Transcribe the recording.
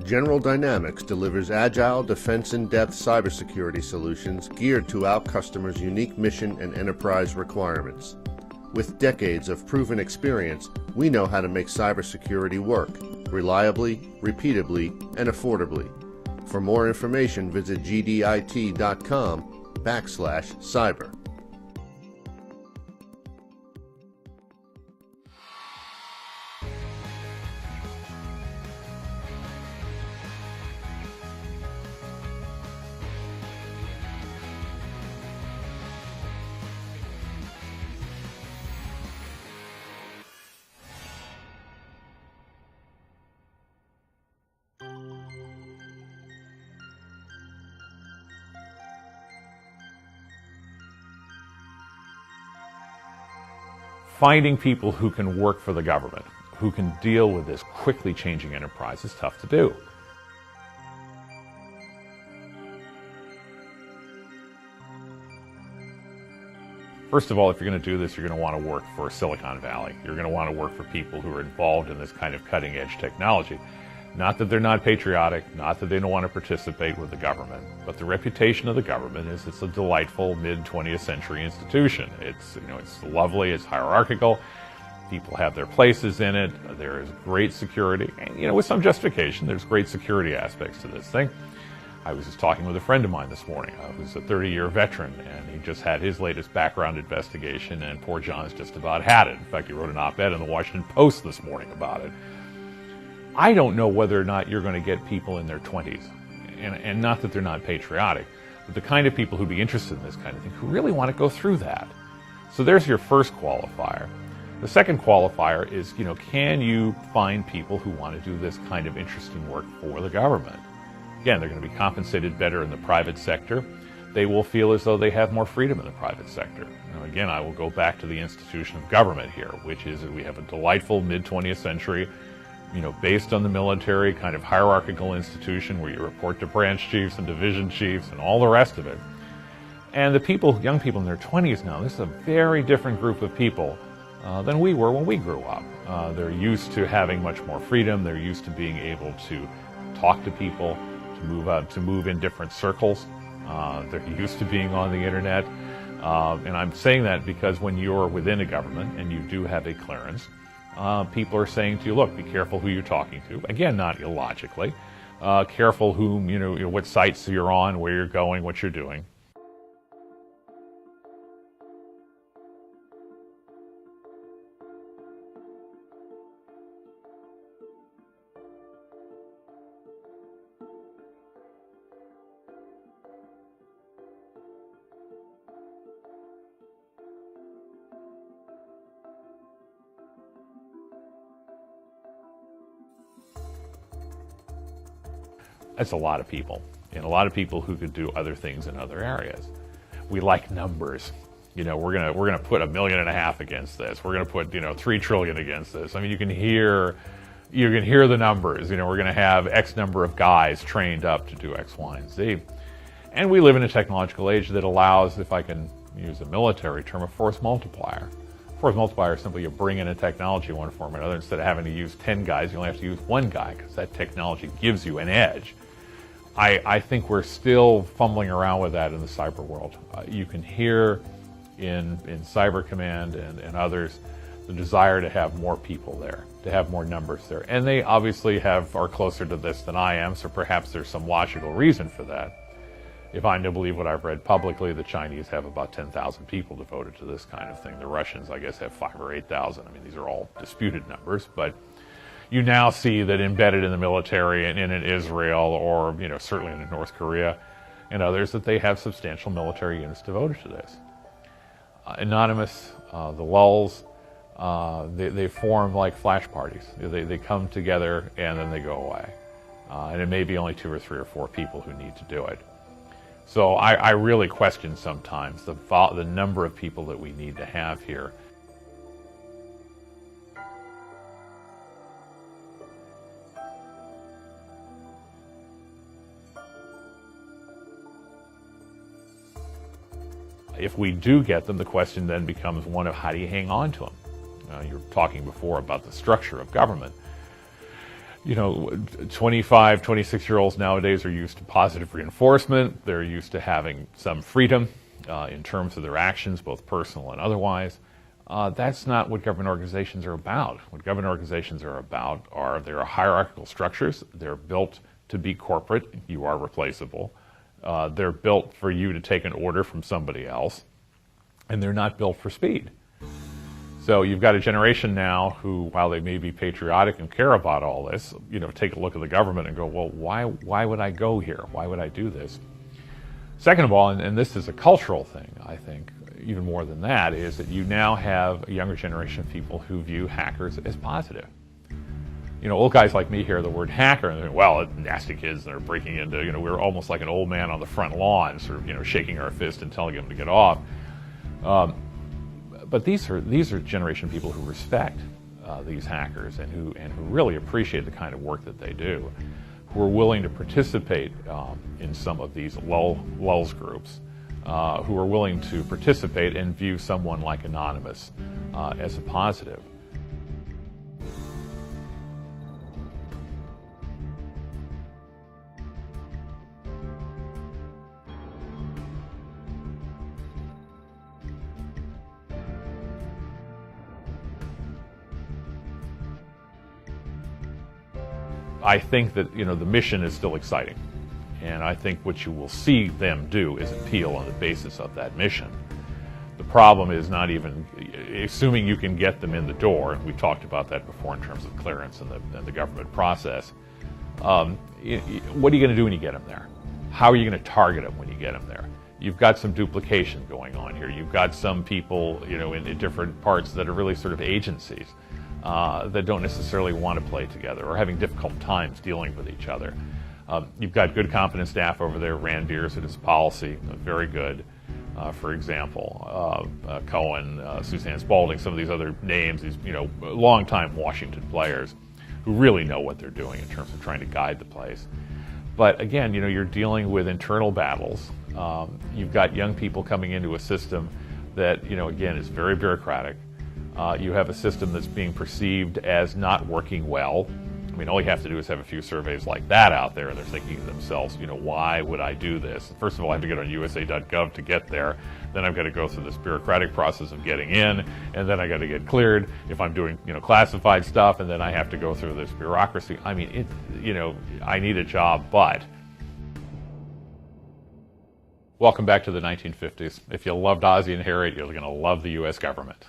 General Dynamics delivers agile, defense-in-depth cybersecurity solutions geared to our customers' unique mission and enterprise requirements. With decades of proven experience, we know how to make cybersecurity work reliably, repeatably, and affordably. For more information, visit gdit.com/cyber. Finding people who can work for the government, who can deal with this quickly changing enterprise is tough to do. First of all, if you're going to do this, you're going to want to work for Silicon Valley. You're going to want to work for people who are involved in this kind of cutting-edge technology. Not that they're not patriotic, not that they don't want to participate with the government, but the reputation of the government is it's a delightful mid-20th century institution. It's lovely, it's hierarchical, people have their places in it, there is great security, and with some justification, there's great security aspects to this thing. I was just talking with a friend of mine this morning who's a 30-year veteran, and he just had his latest background investigation, and poor John's just about had it. In fact, he wrote an op-ed in the Washington Post this morning about it. I don't know whether or not you're going to get people in their 20s, and not that they're not patriotic, but the kind of people who'd be interested in this kind of thing, who really want to go through that. So there's your first qualifier. The second qualifier is, can you find people who want to do this kind of interesting work for the government? Again, they're going to be compensated better in the private sector. They will feel as though they have more freedom in the private sector. Now, again, I will go back to the institution of government here, which is that we have a delightful mid-20th century, based on the military, kind of hierarchical institution where you report to branch chiefs and division chiefs and all the rest of it. And the young people in their 20s now, this is a very different group of people than we were when we grew up. They're used to having much more freedom. They're used to being able to talk to people, to move in different circles. They're used to being on the internet. And I'm saying that because when you're within a government and you do have a clearance, people are saying to you, look, be careful who you're talking to. Again, not illogically. Careful whom, what sites you're on, where you're going, what you're doing. That's a lot of people, and a lot of people who could do other things in other areas. We like numbers. We're gonna put 1.5 million against this. We're gonna put 3 trillion against this. I mean, you can hear the numbers. We're gonna have X number of guys trained up to do X, Y, and Z. And we live in a technological age that allows, if I can use a military term, a force multiplier. Force multiplier is simply you bring in a technology in one form or another. Instead of having to use 10 guys, you only have to use 1 guy because that technology gives you an edge. I think we're still fumbling around with that in the cyber world. You can hear in Cyber Command and others the desire to have more people there, to have more numbers there. And they obviously are closer to this than I am, so perhaps there's some logical reason for that. If I'm to believe what I've read publicly, the Chinese have about 10,000 people devoted to this kind of thing. The Russians, I guess, have 5,000 or 8,000. I mean, these are all disputed numbers, but you now see that embedded in the military and in Israel, or certainly in North Korea and others, that they have substantial military units devoted to this. Anonymous, the lulls, they form like flash parties. They come together and then they go away. And it may be only 2 or 3 or 4 people who need to do it. So I really question sometimes the number of people that we need to have here. If we do get them, the question then becomes one of how do you hang on to them? You were talking before about the structure of government. 25, 26-year-olds nowadays are used to positive reinforcement. They're used to having some freedom in terms of their actions, both personal and otherwise. That's not what government organizations are about. What government organizations are about are there are hierarchical structures. They're built to be corporate. You are replaceable. They're built for you to take an order from somebody else, and they're not built for speed. So you've got a generation now who, while they may be patriotic and care about all this, take a look at the government and go, well, why would I go here? Why would I do this? Second of all, and this is a cultural thing, I think, even more than that, is that you now have a younger generation of people who view hackers as positive. Old guys like me hear the word hacker and they think, well, nasty kids that are breaking into, we're almost like an old man on the front lawn, sort of, shaking our fist and telling them to get off. But these are generation of people who respect these hackers and who really appreciate the kind of work that they do, who are willing to participate in some of these lulz groups, who are willing to participate and view someone like Anonymous as a positive. I think that the mission is still exciting, and I think what you will see them do is appeal on the basis of that mission. The problem is not even assuming you can get them in the door, and we've talked about that before in terms of clearance and the government process. What are you going to do when you get them there? How are you going to target them when you get them there? You've got some duplication going on here. You've got some people in different parts that are really sort of agencies. That don't necessarily want to play together or having difficult times dealing with each other. You've got good, competent staff over there. Rand Deers at his policy, very good. For example, Cohen, Suzanne Spalding, some of these other names, these long-time Washington players who really know what they're doing in terms of trying to guide the place. But again, you're dealing with internal battles. You've got young people coming into a system that, again, is very bureaucratic. You have a system that's being perceived as not working well. I mean, all you have to do is have a few surveys like that out there, and they're thinking to themselves, why would I do this? First of all, I have to get on USA.gov to get there. Then I've got to go through this bureaucratic process of getting in, and then I got to get cleared if I'm doing, classified stuff, and then I have to go through this bureaucracy. I mean, I need a job, but. Welcome back to the 1950s. If you loved Ozzie and Harriet, you're going to love the U.S. government.